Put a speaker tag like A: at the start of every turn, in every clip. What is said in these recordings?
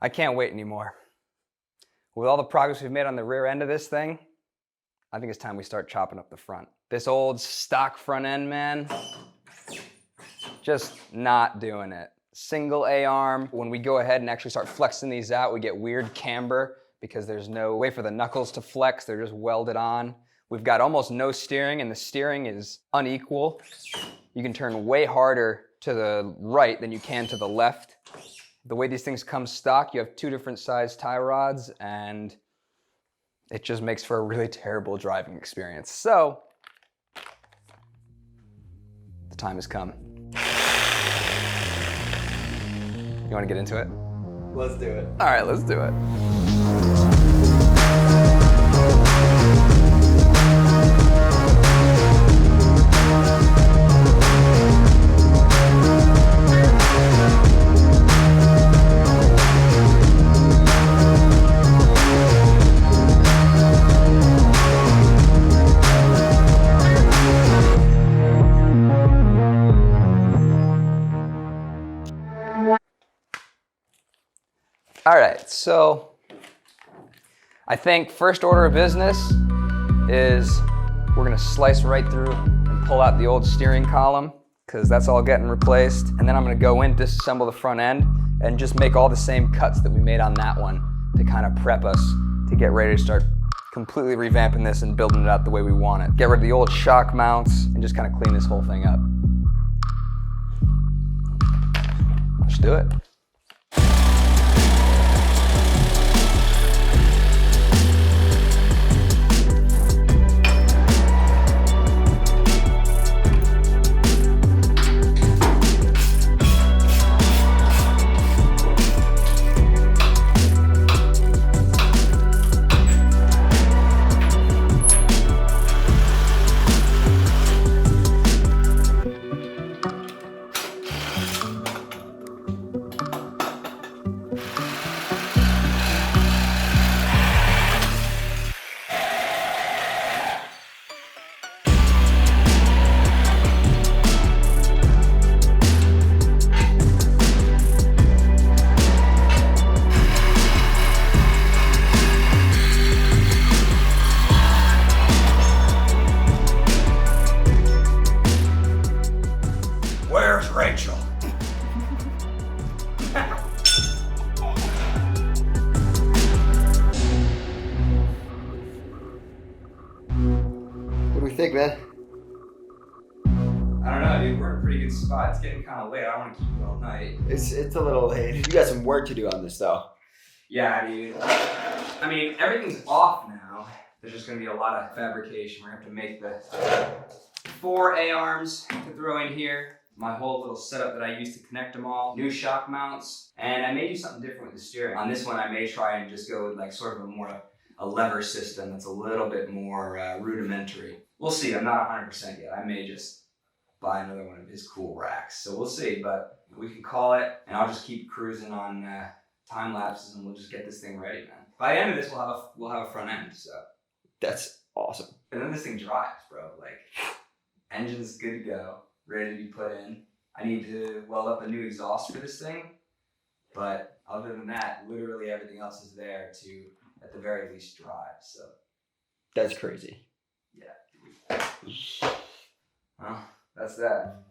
A: I can't wait anymore. With all the progress we've made on the rear end of this thing, I think it's time we start chopping up the front. This old stock front end, man, just not doing it. Single A-arm. When we go ahead and actually start flexing these out, we get weird camber because there's no way for the knuckles to flex. They're just welded on. We've got almost no steering, and the steering is unequal. You can turn way harder to the right than you can to the left. The way these things come stock, you have two different size tie rods, and it just makes for a really terrible driving experience. So, the time has come. You want to get into it?
B: Let's do it.
A: All right, let's do it. All right, so I think first order of business is we're gonna slice right through and pull out the old steering column because that's all getting replaced. And then I'm gonna go in, disassemble the front end, and just make all the same cuts that we made on that one to kind of prep us to get ready to start completely revamping this and building it out the way we want it. Get rid of the old shock mounts and just kind of clean this whole thing up. Let's do it.
B: What do we think, man?
A: I don't know, dude. We're in a pretty good spot. It's getting kind of late. I don't want to keep you all night.
B: It's a little late. You got some work to do on this, though.
A: Yeah, dude. I mean, everything's off now. There's just going to be a lot of fabrication. We're going to have to make the 4 A-arms to throw in here. My whole little setup that I used to connect them all. New shock mounts. And I may do something different with the steering. On this one, I may try and just go with like sort of a lever system that's a little bit more rudimentary. We'll see. I'm not 100% yet. I may just buy another one of his cool racks. So we'll see, but we can call it, and I'll just keep cruising on time lapses, and we'll just get this thing ready, man. By the end of this, we'll have a front end. So
B: That's awesome.
A: and then this thing drives, bro. Like, engine's good to go, ready to be put in. I need to weld up a new exhaust for this thing, but other than that, literally everything else is there to, at the very least, drive. So
B: That's crazy.
A: yeah. Well, that's that.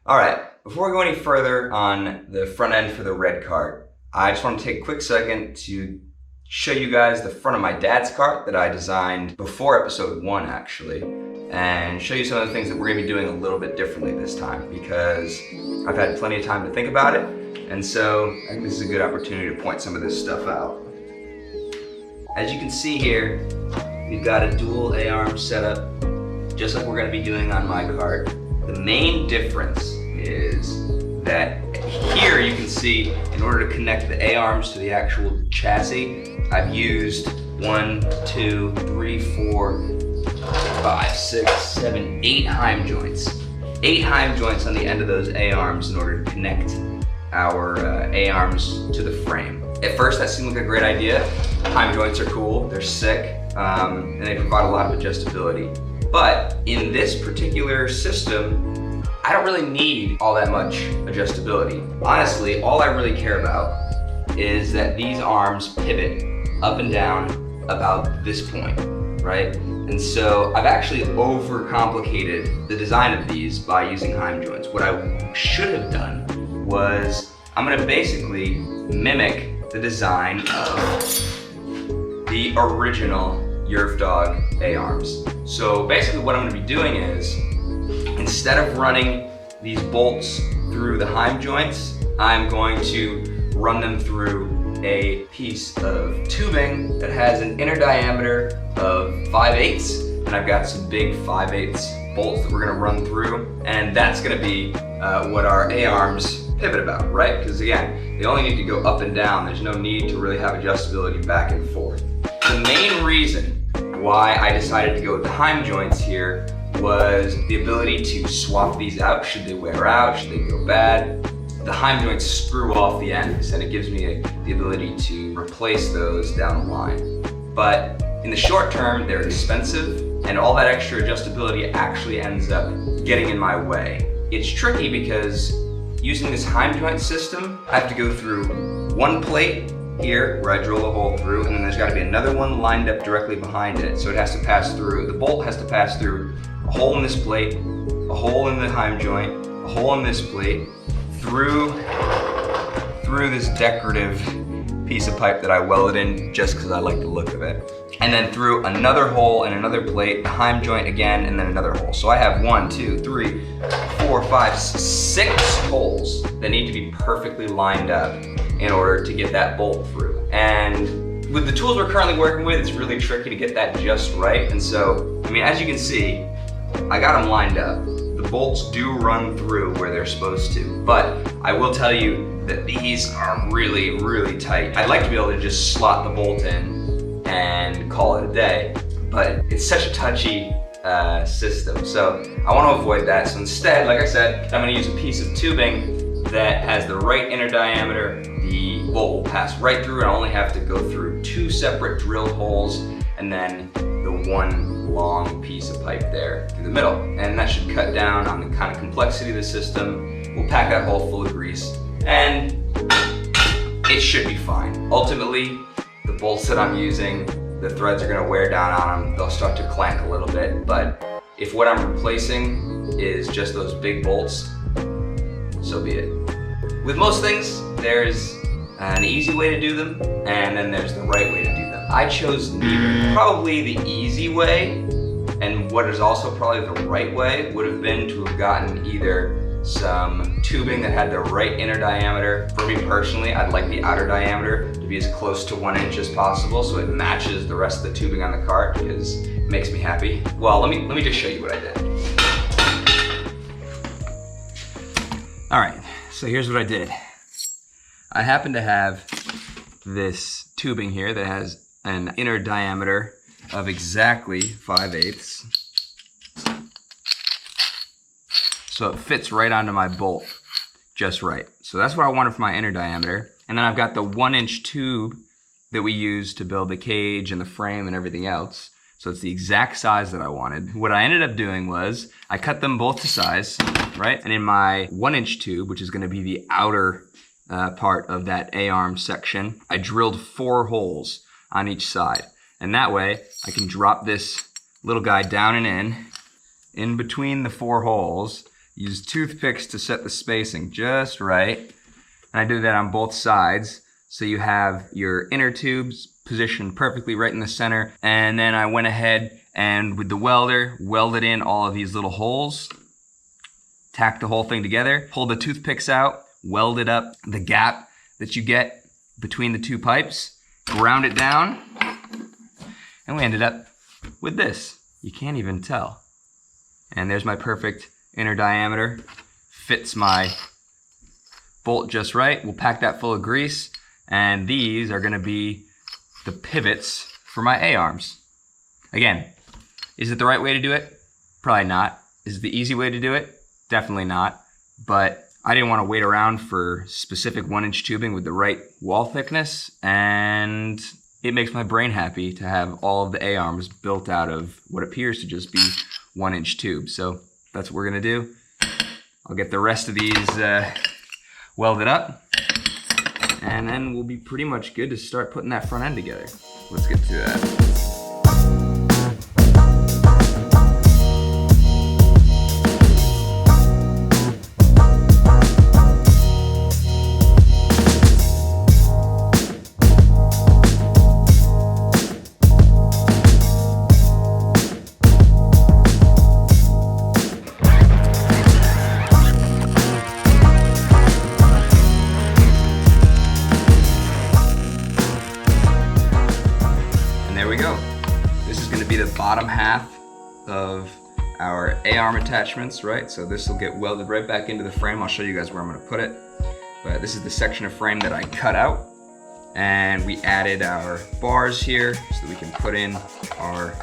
A: All right, before we go any further on the front end for the red cart, I just want to take a quick second to show you guys the front of my dad's cart that I designed before episode 1 actually, and show you some of the things that we're gonna be doing a little bit differently this time because I've had plenty of time to think about it, and so I think this is a good opportunity to point some of this stuff out. As you can see here, we've got a dual A-arm setup just like we're gonna be doing on my cart. The main difference is that here you can see, in order to connect the A-arms to the actual chassis, I've used 1, 2, 3, 4, 5, 6, 7, 8 Heim joints. 8 Heim joints on the end of those A-arms in order to connect our A-arms to the frame. At first that seemed like a great idea. Heim joints are cool, they're sick, and they provide a lot of adjustability. But in this particular system, I don't really need all that much adjustability. Honestly, all I really care about is that these arms pivot up and down about this point, right? And so I've actually overcomplicated the design of these by using Heim joints. What I should have done was, I'm gonna basically mimic the design of the original Yerf Dog A-arms. So basically what I'm gonna be doing is, instead of running these bolts through the Heim joints, I'm going to run them through a piece of tubing that has an inner diameter of 5/8, and I've got some big 5/8 bolts that we're gonna run through, and that's gonna be what our A-arms pivot about, right? Because again, they only need to go up and down. There's no need to really have adjustability back and forth. The main reason why I decided to go with the Heim joints here was the ability to swap these out should they wear out, should they go bad. The Heim joints screw off the ends, and it gives me the ability to replace those down the line. But in the short term, they're expensive, and all that extra adjustability actually ends up getting in my way. It's tricky because using this Heim joint system, I have to go through one plate here where I drill a hole through, and then there's got to be another one lined up directly behind it. So it has to pass through, the bolt has to pass through a hole in this plate, a hole in the Heim joint, a hole in this plate, through this decorative piece of pipe that I welded in just because I like the look of it. And then through another hole in another plate, a Heim joint again, and then another hole. So I have 1, 2, 3, 4, 5, 6 holes that need to be perfectly lined up in order to get that bolt through. And with the tools we're currently working with, it's really tricky to get that just right. And so, I mean, as you can see, I got them lined up. The bolts do run through where they're supposed to, but I will tell you that these are really, really tight. I'd like to be able to just slot the bolt in and call it a day, but it's such a touchy system. So I want to avoid that. So instead, like I said, I'm going to use a piece of tubing that has the right inner diameter. The bolt will pass right through, and I only have to go through 2 separate drill holes and then the one long piece of pipe there through the middle. And that should cut down on the kind of complexity of the system. We'll pack that hole full of grease, and it should be fine. Ultimately, the bolts that I'm using, the threads are gonna wear down on them. They'll start to clank a little bit, but if what I'm replacing is just those big bolts, so be it. With most things, there's an easy way to do them, and then there's the right way to do them. I chose neither. Probably the easy way, and what is also probably the right way, would have been to have gotten either some tubing that had the right inner diameter. For me personally, I'd like the outer diameter to be as close to 1 inch as possible so it matches the rest of the tubing on the cart, because it makes me happy. Well, let me just show you what I did. All right, so here's what I did. I happen to have this tubing here that has an inner diameter of exactly 5/8. So it fits right onto my bolt, just right. So that's what I wanted for my inner diameter. And then I've got the 1 inch tube that we use to build the cage and the frame and everything else. So it's the exact size that I wanted. What I ended up doing was I cut them both to size, right? And in my 1 inch tube, which is gonna be the outer part of that A-arm section, I drilled 4 holes on each side. And that way I can drop this little guy down and in between the 4 holes, use toothpicks to set the spacing just right. And I did that on both sides. So you have your inner tubes positioned perfectly right in the center. And then I went ahead and with the welder, welded in all of these little holes, tacked the whole thing together, pulled the toothpicks out, welded up the gap that you get between the 2 pipes, ground it down, and we ended up with this. You can't even tell. And there's my perfect inner diameter. Fits my bolt just right. We'll pack that full of grease, and these are gonna be the pivots for my A-arms. Again, is it the right way to do it? Probably not. Is it the easy way to do it? Definitely not. But I didn't want to wait around for specific 1-inch tubing with the right wall thickness, and it makes my brain happy to have all of the A-arms built out of what appears to just be 1-inch tubes. So that's what we're gonna do. I'll get the rest of these welded up, and then we'll be pretty much good to start putting that front end together. Let's get to that. Bottom half of our A-arm attachments, right? So this will get welded right back into the frame. I'll show you guys where I'm gonna put it. But this is the section of frame that I cut out. And we added our bars here so that we can put in our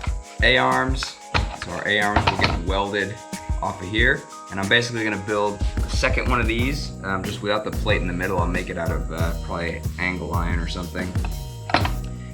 A: A-arms. So our A-arms will get welded off of here. And I'm basically gonna build a second one of these, just without the plate in the middle. I'll make it out of probably angle iron or something.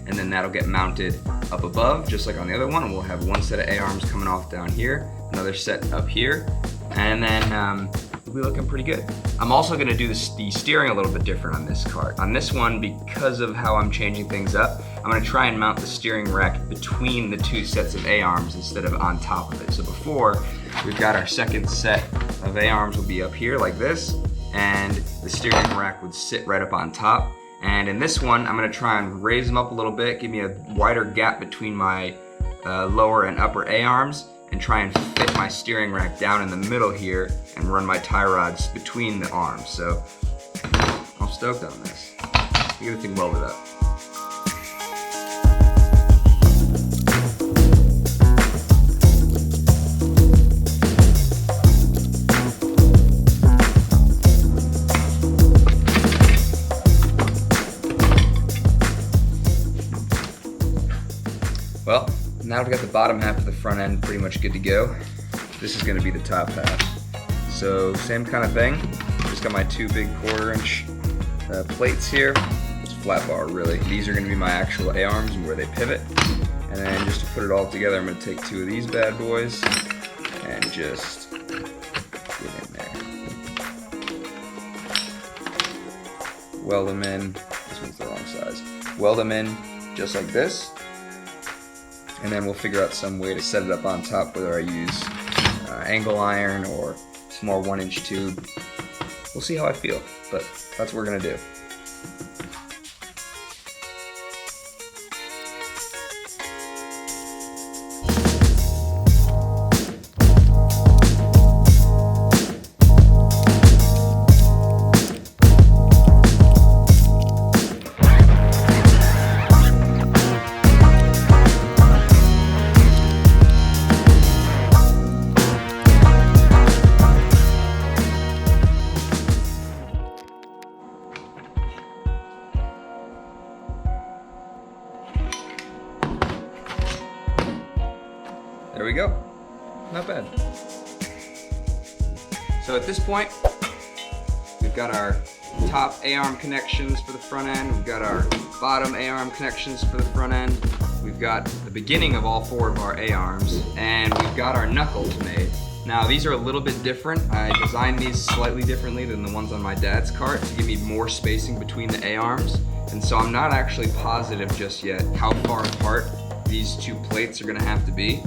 A: And then that'll get mounted up above, just like on the other one. And we'll have one set of A-arms coming off down here, another set up here, and then we'll be looking pretty good. I'm also gonna do the steering a little bit different on this cart. On this one, because of how I'm changing things up, I'm gonna try and mount the steering rack between the two sets of A-arms instead of on top of it. So before, we've got our second set of A-arms will be up here like this, and the steering rack would sit right up on top. And in this one, I'm gonna try and raise them up a little bit, give me a wider gap between my lower and upper A-arms, and try and fit my steering rack down in the middle here and run my tie rods between the arms. So I'm stoked on this. Get the thing welded up. Well, now we've got the bottom half of the front end pretty much good to go. This is gonna be the top half. So same kind of thing, just got my two big 1/4-inch plates here. It's flat bar really. These are gonna be my actual A-arms and where they pivot. And then just to put it all together, I'm gonna take two of these bad boys and just get in there. Weld them in, this one's the wrong size. Weld them in just like this. And then we'll figure out some way to set it up on top, whether I use angle iron or some more 1-inch tube. We'll see how I feel, but that's what we're gonna do. There we go. Not bad. So at this point, we've got our top A-arm connections for the front end. We've got our bottom A-arm connections for the front end. We've got the beginning of all 4 of our A-arms, and we've got our knuckles made. Now these are a little bit different. I designed these slightly differently than the ones on my dad's cart to give me more spacing between the A-arms. And so I'm not actually positive just yet how far apart these two plates are gonna have to be.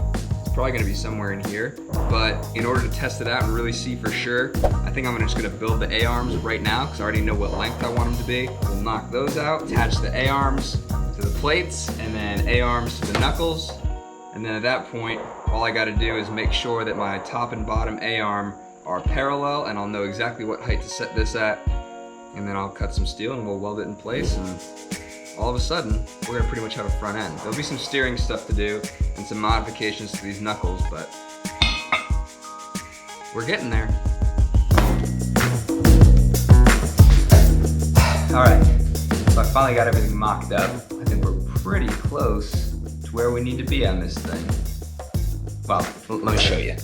A: Probably gonna be somewhere in here, but in order to test it out and really see for sure, I think I'm just gonna build the A-arms right now because I already know what length I want them to be. We'll knock those out, attach the A-arms to the plates, and then A-arms to the knuckles. And then at that point, all I gotta do is make sure that my top and bottom A-arm are parallel, and I'll know exactly what height to set this at. And then I'll cut some steel and we'll weld it in place, and all of a sudden, we're gonna pretty much have a front end. There'll be some steering stuff to do and some modifications to these knuckles, but We're getting there. All right, so I finally got everything mocked up. I think we're pretty close to where we need to be on this thing. Well, let me show you.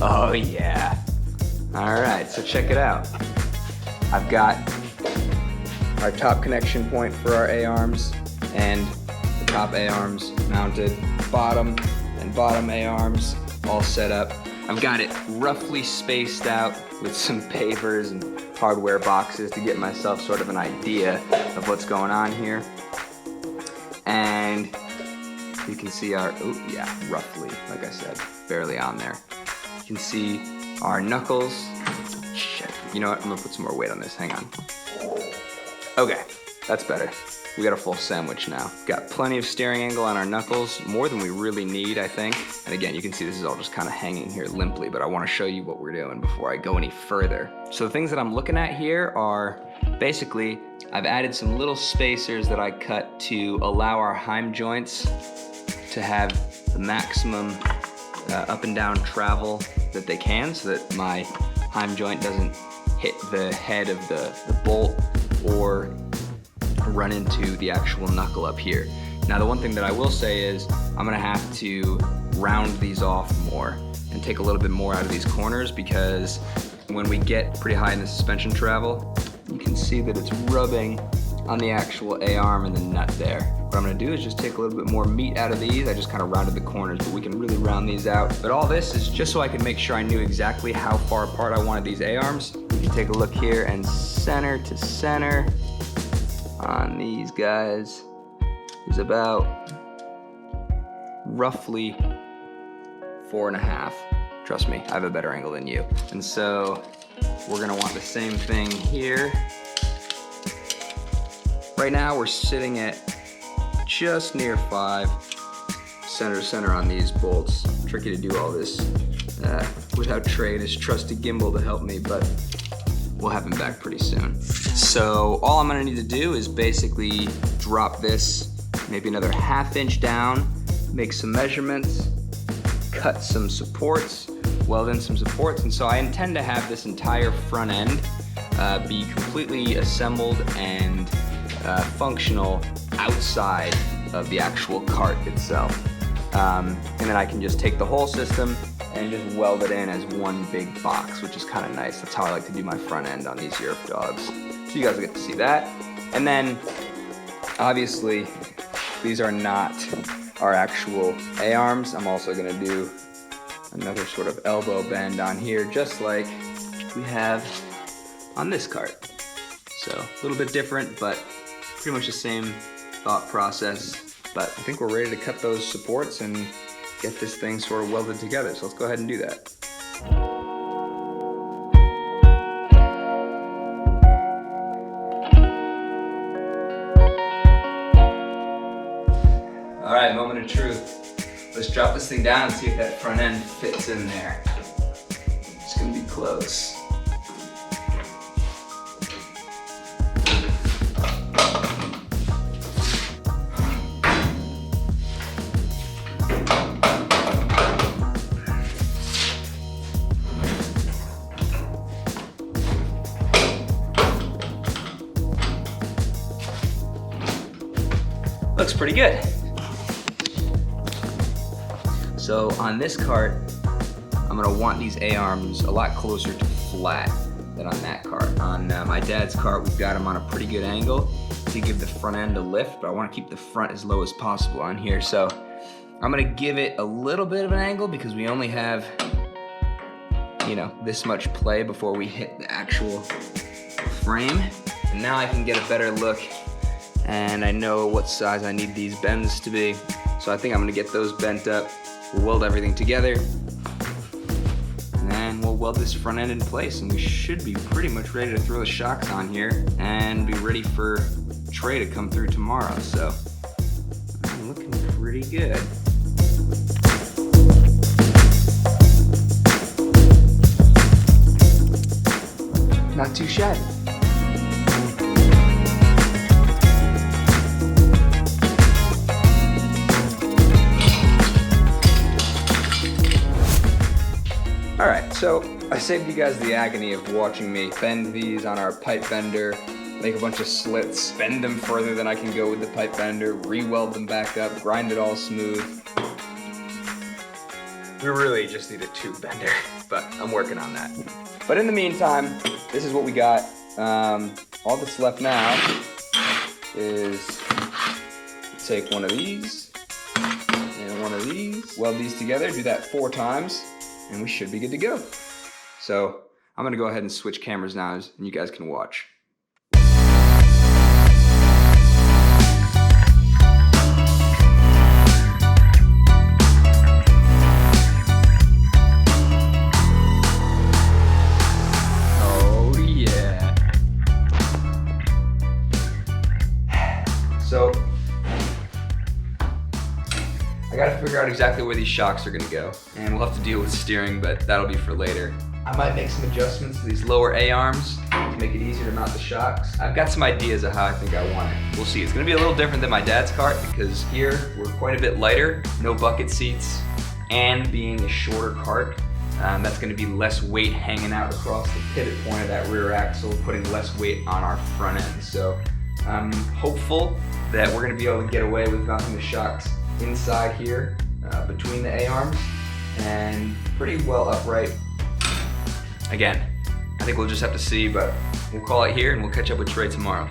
A: Oh yeah. All right, so check it out. I've got our top connection point for our A-arms and the top A-arms mounted, bottom and bottom A-arms all set up. I've got it roughly spaced out with some pavers and hardware boxes to get myself sort of an idea of what's going on here. And you can see our, oh yeah, roughly, like I said, barely on there. You can see our knuckles. Shit, you know what, I'm gonna put some more weight on this, hang on. Okay, that's better. We got a full sandwich now. Got plenty of steering angle on our knuckles, more than we really need, I think. And again, you can see this is all just kind of hanging here limply, but I want to show you what we're doing before I go any further. So the things that I'm looking at here are basically, I've added some little spacers that I cut to allow our Heim joints to have the maximum up and down travel that they can, so that my Heim joint doesn't hit the head of the bolt or run into the actual knuckle up here. Now the one thing that I will say is I'm gonna have to round these off more and take a little bit more out of these corners, because when we get pretty high in the suspension travel, you can see that it's rubbing on the actual A-arm and the nut there. What I'm gonna do is just take a little bit more meat out of these. I just kind of rounded the corners, but we can really round these out. But all this is just so I can make sure I knew exactly how far apart I wanted these A-arms. You can take a look here, and center to center on these guys is about roughly 4.5. Trust me, I have a better angle than you. And so we're gonna want the same thing here. Right now we're sitting at just near 5, center to center on these bolts. Tricky to do all this without Trey and his trusty gimbal to help me, but we'll have him back pretty soon. So all I'm gonna need to do is basically drop this maybe another 1/2 inch down, make some measurements, cut some supports, weld in some supports, and so I intend to have this entire front end be completely assembled and functional outside of the actual cart itself. And then I can just take the whole system and just weld it in as one big box, which is kind of nice. That's how I like to do my front end on these Yerf dogs. So you guys will get to see that. And then, obviously, these are not our actual A-arms. I'm also gonna do another sort of elbow bend on here, just like we have on this cart. So a little bit different, but pretty much the same thought process. But I think we're ready to cut those supports and get this thing sort of welded together. So let's go ahead and do that. All right, moment of truth. Let's drop this thing down and see if that front end fits in there. It's gonna be close. Looks pretty good. So on this cart, I'm gonna want these A-arms a lot closer to flat than on that cart. On my dad's cart, we've got them on a pretty good angle to give the front end a lift, but I wanna keep the front as low as possible on here. So I'm gonna give it a little bit of an angle because we only have, you know, this much play before we hit the actual frame. And now I can get a better look, and I know what size I need these bends to be. So I think I'm gonna get those bent up. We'll weld everything together, and then we'll weld this front end in place, and we should be pretty much ready to throw the shocks on here and be ready for Trey to come through tomorrow. So I'm looking pretty good. Not too shabby. So I saved you guys the agony of watching me bend these on our pipe bender, make a bunch of slits, bend them further than I can go with the pipe bender, re-weld them back up, grind it all smooth. We really just need a tube bender, but I'm working on that. But in the meantime, this is what we got. All that's left now is take one of these and one of these, weld these together, do that 4 times, and we should be good to go. So I'm gonna go ahead and switch cameras now, and you guys can watch. So, I gotta figure out exactly where these shocks are gonna go, and we'll have to deal with steering, but that'll be for later. I might make some adjustments to these lower A-arms to make it easier to mount the shocks. I've got some ideas of how I think I want it. We'll see. It's gonna be a little different than my dad's kart because here we're quite a bit lighter, no bucket seats, and being a shorter kart, that's gonna be less weight hanging out across the pivot point of that rear axle, putting less weight on our front end. So I'm hopeful that we're gonna be able to get away with mounting the shocks inside here, between the A-arms, and pretty well upright. Again, I think we'll just have to see, but we'll call it here and we'll catch up with Trey tomorrow.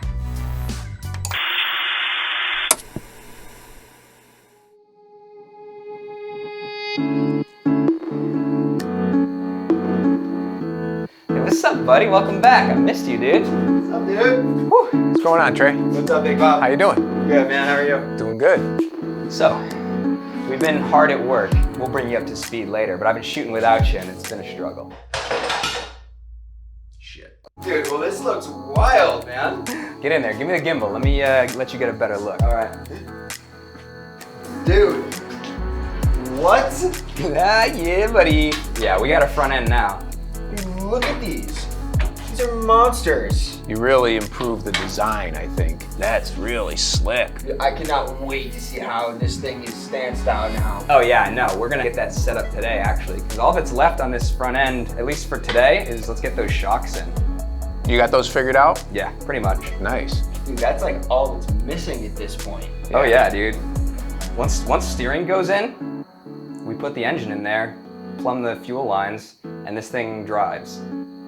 A: Hey, what's up, buddy? Welcome back. I missed you, dude.
B: What's up, dude?
C: Whew. What's going on, Trey?
B: What's up, Big Bob?
C: How you doing?
B: Good, man. How are you?
C: Doing good.
A: So, we've been hard at work. We'll bring you up to speed later, but I've been shooting without you and it's been a struggle. Shit.
B: Dude, well, this looks wild, man.
A: Get in there, give me the gimbal. Let me let you get a better look.
B: All right. Dude. What?
A: Yeah, buddy. Yeah, we got a front end now.
B: Dude, look at these. These are monsters.
C: You really improved the design, I think. That's really slick.
B: I cannot wait to see how this thing is stand style now.
A: Oh yeah, no, we're gonna get that set up today actually, because all that's left on this front end, at least for today, is let's get those shocks in.
C: You got those figured out?
A: Yeah, pretty much.
C: Nice.
B: Dude, that's like all that's missing at this point.
A: Oh yeah, dude. Once steering goes in, we put the engine in there, plumb the fuel lines, and this thing drives.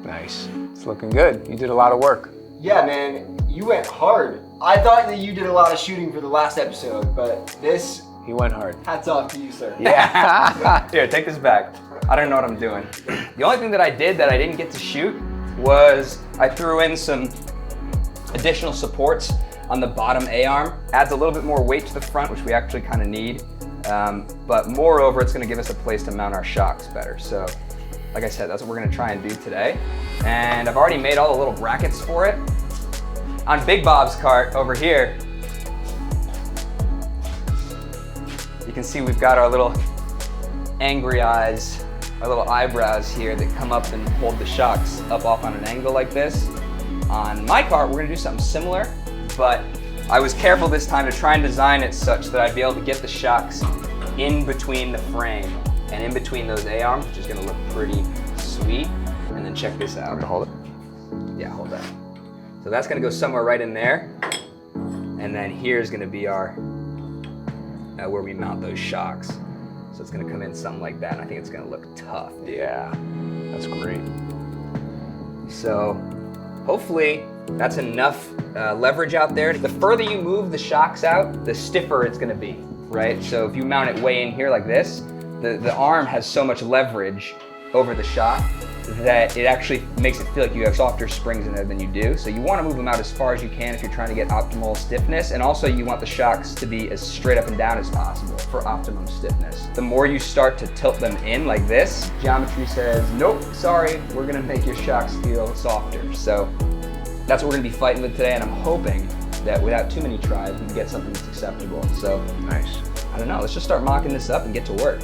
C: Nice. It's looking good. You did a lot of work.
B: Yeah, man, you went hard. I thought that you did a lot of shooting for the last episode, but this,
C: He went hard.
B: hats off to you, sir.
A: Yeah. Here, take this back. I don't know what I'm doing. The only thing that I did that I didn't get to shoot was I threw in some additional supports on the bottom A-arm. Adds a little bit more weight to the front, which we actually kind of need. But moreover, it's gonna give us a place to mount our shocks better. So, like I said, that's what we're gonna try and do today. And I've already made all the little brackets for it. On Big Bob's kart over here, you can see we've got our little angry eyes, our little eyebrows here that come up and hold the shocks up off on an angle like this. On my kart, we're gonna do something similar, but I was careful this time to try and design it such that I'd be able to get the shocks in between the frame and in between those A-arms, which is gonna look pretty sweet. And then check this out.
C: I'm gonna hold it.
A: Yeah, hold that. So that's gonna go somewhere right in there. And then here's gonna be our, where we mount those shocks. So it's gonna come in something like that, and I think it's gonna look tough.
C: Yeah, that's great.
A: So hopefully that's enough leverage out there. The further you move the shocks out, the stiffer it's gonna be, right? So if you mount it way in here like this, the arm has so much leverage over the shock that it actually makes it feel like you have softer springs in there than you do. So you want to move them out as far as you can if you're trying to get optimal stiffness, and also you want the shocks to be as straight up and down as possible for optimum stiffness. The more you start to tilt them in like this, geometry says, nope, sorry, we're gonna make your shocks feel softer. So that's what we're gonna be fighting with today, and I'm hoping that without too many tries, we can get something that's acceptable. So
C: Nice.
A: I don't know, let's just start mocking this up and get to work.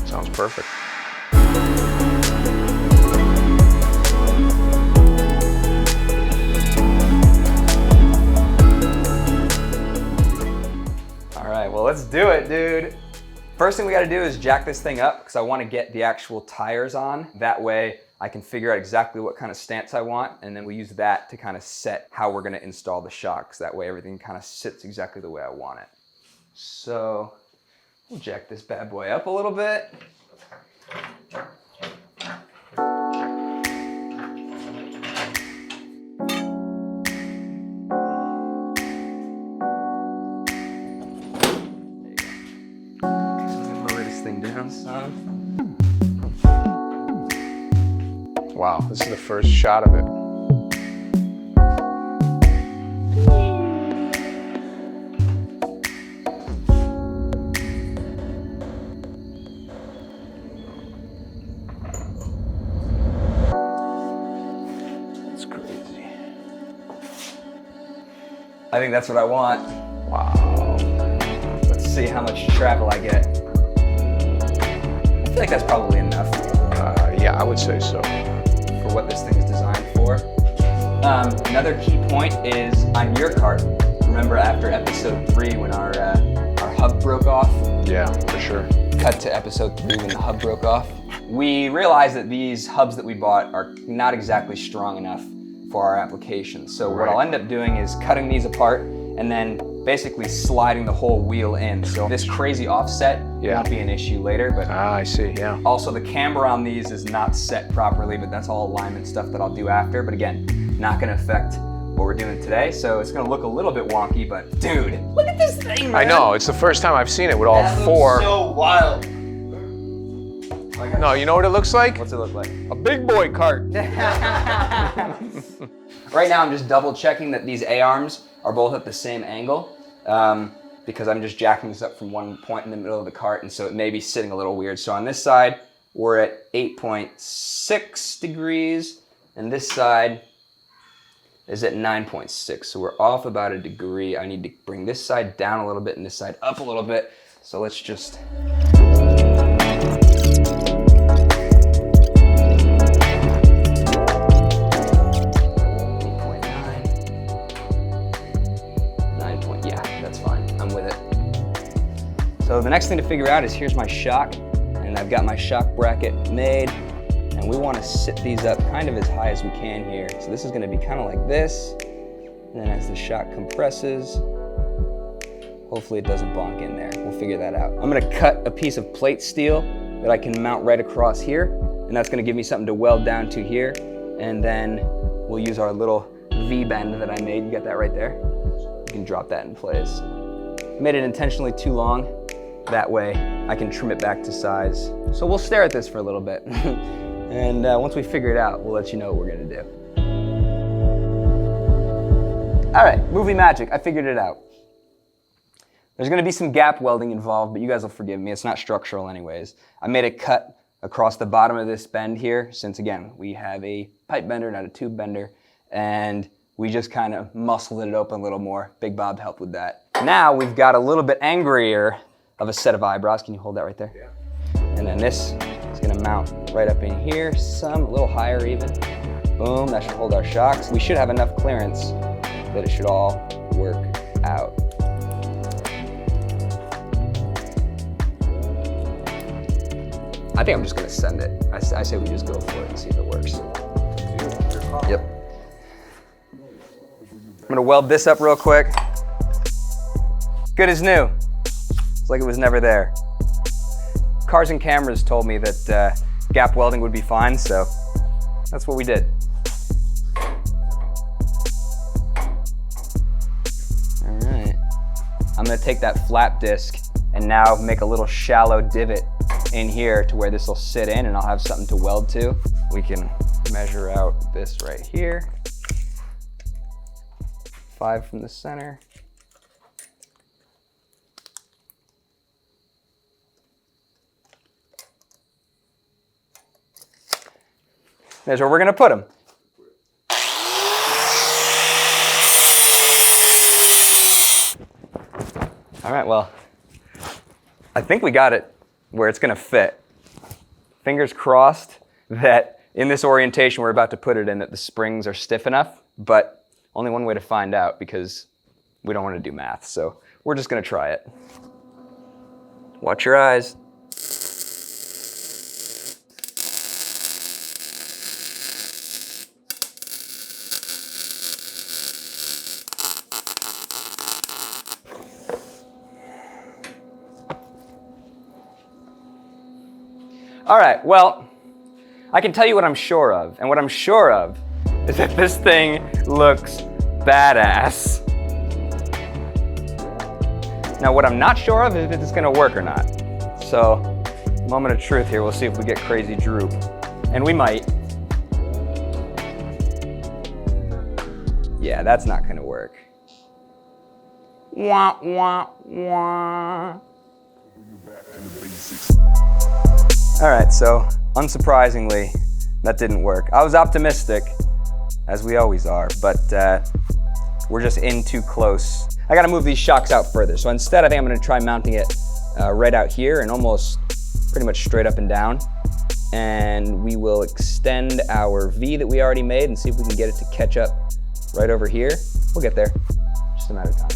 C: Sounds perfect.
A: All right, well, let's do it, dude. First thing we gotta do is jack this thing up because I wanna get the actual tires on. That way I can figure out exactly what kind of stance I want, and then we use that to kind of set how we're gonna install the shocks. That way everything kind of sits exactly the way I want it. So we'll jack this bad boy up a little bit.
C: Wow, this is the first shot of it. It's crazy.
A: I think that's what I want.
C: Wow.
A: Let's see how much travel I get. I feel like that's probably enough
C: Yeah, I would say so.
A: for what this thing is designed for. Another key point is on your cart. Remember after episode 3 when our hub broke off?
C: Yeah, for sure.
A: Cut to episode 3 when the hub broke off. We realized that these hubs that we bought are not exactly strong enough for our application. So what I'll end up doing is cutting these apart and then basically sliding the whole wheel in. So this crazy offset won't be an issue later, but
C: I see, yeah.
A: also the camber on these is not set properly, but that's all alignment stuff that I'll do after. But again, not gonna affect what we're doing today. So it's gonna look a little bit wonky, but dude, look at this thing, man.
C: I know, it's the first time I've seen it with all
B: That
C: four.
B: looks so wild.
C: No, you know what it looks like?
A: What's it look like?
C: A big boy cart.
A: Right now I'm just double checking that these A-arms are both at the same angle because I'm just jacking this up from one point in the middle of the cart, and so it may be sitting a little weird. So on this side, we're at 8.6 degrees, and this side is at 9.6. So we're off about a degree. I need to bring this side down a little bit and this side up a little bit. So let's just... So the next thing to figure out is here's my shock, and I've got my shock bracket made, and we want to sit these up kind of as high as we can here. So this is going to be kind of like this, and then as the shock compresses, hopefully it doesn't bonk in there. We'll figure that out. I'm going to cut a piece of plate steel that I can mount right across here, and that's going to give me something to weld down to here, and then we'll use our little V-bend that I made. You got that right there? You can drop that in place. I made it intentionally too long. That way I can trim it back to size. So we'll stare at this for a little bit. And once we figure it out, we'll let you know what we're gonna do. All right, movie magic, I figured it out. There's gonna be some gap welding involved, but you guys will forgive me, it's not structural anyways. I made a cut across the bottom of this bend here, since again, we have a pipe bender, not a tube bender, and we just kind of muscled it open a little more. Big Bob helped with that. Now we've got a little bit angrier of a set of eyebrows. Can you hold that right there? Yeah. And then this is gonna mount right up in here, a little higher even. Boom, that should hold our shocks. We should have enough clearance that it should all work out. I think I'm just gonna send it. I say we just go for it and see if it works. Yep. I'm gonna weld this up real quick. Good as new. It's like it was never there. Cars and Cameras told me that gap welding would be fine, so that's what we did. All right. I'm gonna take that flap disc and now make a little shallow divot in here to where this will sit in, and I'll have something to weld to. We can measure out this right here. 5 from the center. There's where we're gonna put them. All right, well, I think we got it where it's gonna fit. Fingers crossed that in this orientation we're about to put it in that the springs are stiff enough, but only one way to find out because we don't wanna do math, so we're just gonna try it. Watch your eyes. All right, well, I can tell you what I'm sure of, and what I'm sure of is that this thing looks badass. Now, what I'm not sure of is if it's gonna work or not. So, moment of truth here, we'll see if we get crazy droop. And we might. Yeah, that's not gonna work. Wah, wah, wah. All right, so unsurprisingly, that didn't work. I was optimistic, as we always are, but we're just in too close. I gotta move these shocks out further. So instead, I think I'm gonna try mounting it right out here and almost pretty much straight up and down. And we will extend our V that we already made and see if we can get it to catch up right over here. We'll get there, just a matter of time.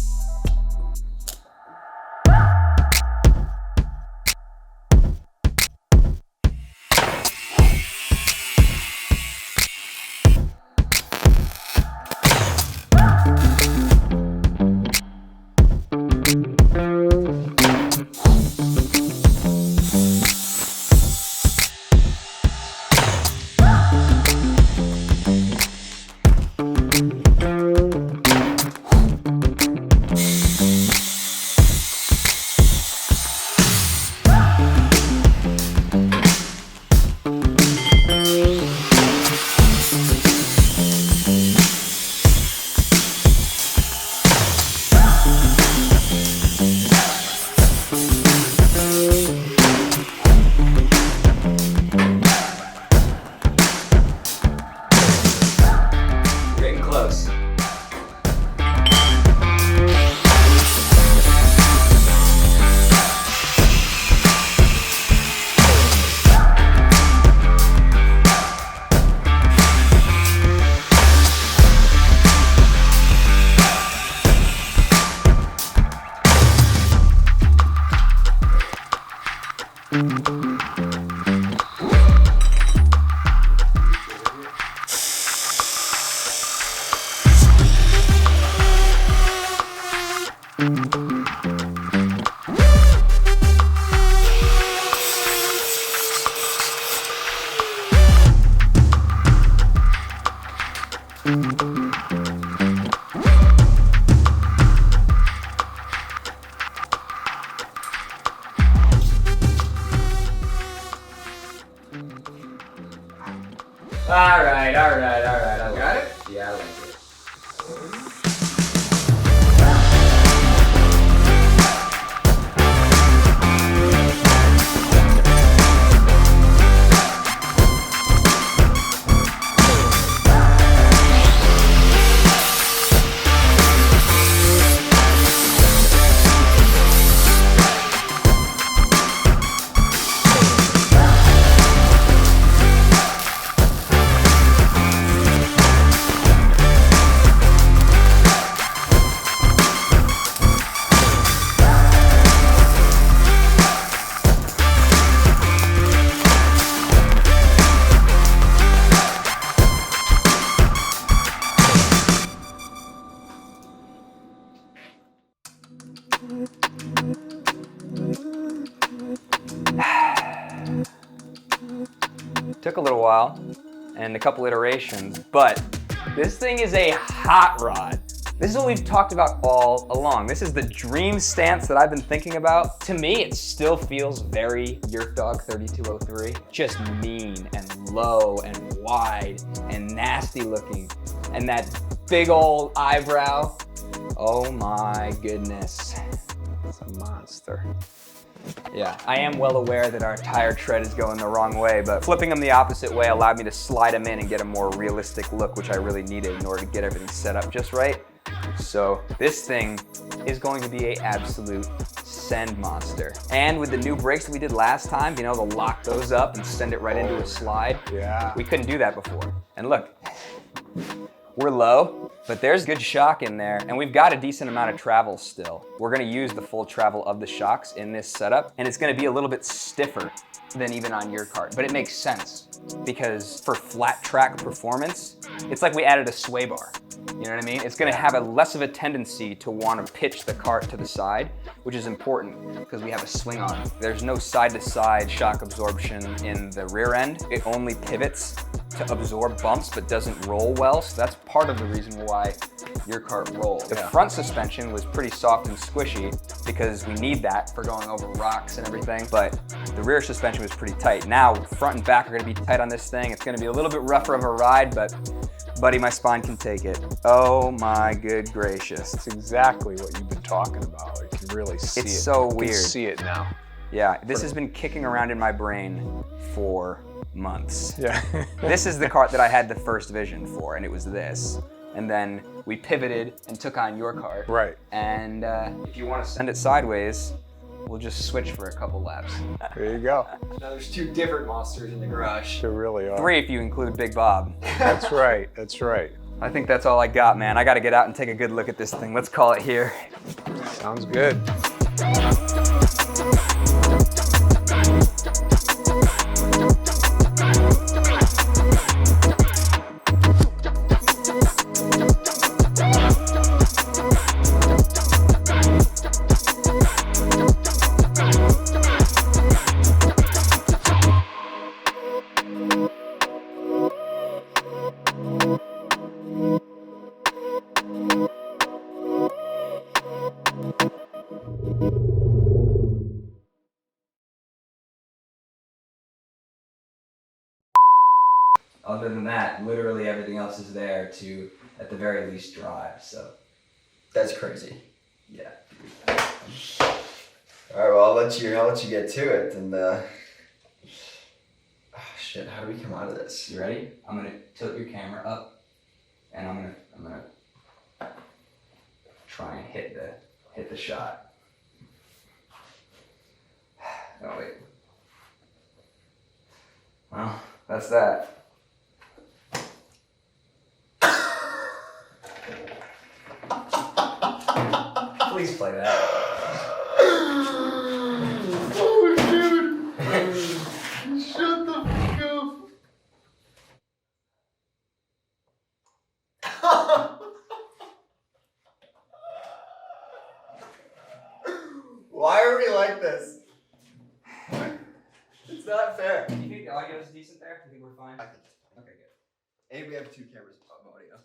A: All right. Got it? Yeah, I like it. Took a little while and a couple iterations, but this thing is a hot rod. This is what we've talked about all along. This is the dream stance that I've been thinking about. To me, it still feels very Yerf Dog 3203. Just mean and low and wide and nasty looking. And that big old eyebrow. Oh my goodness. It's a monster. Yeah, I am well aware that our tire tread is going the wrong way, but flipping them the opposite way allowed me to slide them in and get a more realistic look, which I really needed in order to get everything set up just right. So this thing is going to be an absolute send monster. And with the new brakes that we did last time, being able to lock those up and send it right into a slide,
C: Yeah.
A: we couldn't do that before. And look, we're low, but there's good shock in there, and we've got a decent amount of travel still. We're gonna use the full travel of the shocks in this setup, and it's gonna be a little bit stiffer than even on your kart, but it makes sense because for flat track performance, it's like we added a sway bar. You know what I mean? It's gonna have less of a tendency to want to pitch the kart to the side, which is important because we have a swing arm. There's no side-to-side shock absorption in the rear end. It only pivots to absorb bumps but doesn't roll well, so that's part of the reason why your kart rolls. The front suspension was pretty soft and squishy because we need that for going over rocks and everything, but the rear suspension was pretty tight. Now, front and back are gonna be tight on this thing. It's gonna be a little bit rougher of a ride, but buddy, my spine can take it. Oh my good gracious.
C: It's exactly what you've been talking about. You can really see it.
A: It's so
C: You
A: weird.
C: can see it now.
A: Yeah, this has been kicking around in my brain for months.
C: Yeah.
A: This is the kart that I had the first vision for, and it was this. And then we pivoted and took on your kart.
C: Right.
A: And if you want to send it sideways, we'll just switch for a couple laps.
C: There you go.
B: Now there's 2 different monsters in the garage.
C: There really are.
A: 3 if you include Big Bob.
C: That's right. That's right.
A: I think that's all I got, man. I got to get out and take a good look at this thing. Let's call it here.
C: Sounds good.
A: Other than that, literally everything else is there to, at the very least, drive, so.
B: That's crazy.
A: Yeah.
B: Alright, well I'll let you get to it and shit, how do we come out of this?
A: You ready? I'm gonna tilt your camera up, and I'm gonna try and hit the shot. Oh wait. Well, that's that. Please play that.
B: Oh dude! Shut the fuck up! Why are we like this? It's not fair.
A: Do you think the audio is decent there? Do you think we're fine?
B: I think it's fine.
A: Okay, good.
B: And we have 2 cameras of audio.